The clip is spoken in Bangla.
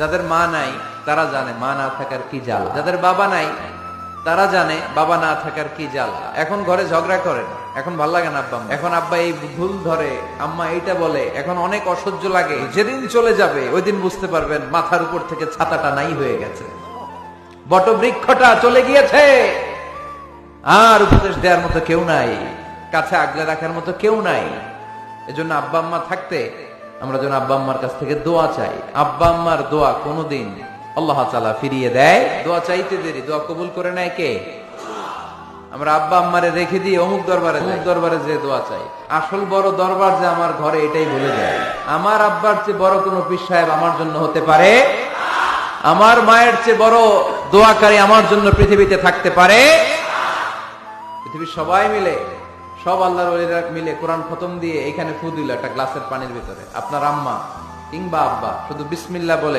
যাদের মা নাই তারা জানে মা না থাকার কি জ্বালা, যাদের বাবা নাই তারা জানে বাবা না থাকার কি জ্বালা। এখন ঘরে ঝগড়া করেন, এখন ভাল লাগে না আব্বা, এখন আব্বা এই ভুল ধরে, আম্মা এইটা বলে, এখন অনেক অসহ্য লাগে। যেদিন চলে যাবে ওই দিন বুঝতে পারবেন মাথার উপর থেকে ছাতাটা নাই হয়ে গেছে, বটবৃক্ষটা চলে গিয়েছে, আর উপদেশ দেওয়ার মতো কেউ নাই, কাছে আগলে রাখার মতো কেউ নাই। এজন্য আব্বা আম্মা থাকতে আমরা যেন আব্বা আম্মার কাছ থেকে দোয়া চাই। আব্বা আম্মার দোয়া কোনোদিন আল্লাহ তাআলা ফিরিয়ে দেয়। দোয়া চাইতে দেরি, দোয়া কবুল করে নেয় কে? আমরা আব্বা আম্মারে রেখে দিয়ে অমুক দরবারে যে দোয়া চাই, আসল বড় দরবার যে আমার ঘরে, এটাই ভুলে যায়। আমার আব্বার চেয়ে বড় কোন পীর সাহেব আমার জন্য হতে পারে, আমার মায়ের চেয়ে বড় দোয়াকারী আমার জন্য পৃথিবীতে থাকতে পারে। পৃথিবীর সবাই মিলে, সব আল্লাহর ওলিরা মিলে কোরআন খতম দিয়ে এখানে ফু দিল একটা গ্লাসের পানির ভিতরে, আপনার আম্মা কিংবা আব্বা শুধু বিসমিল্লাহ বলে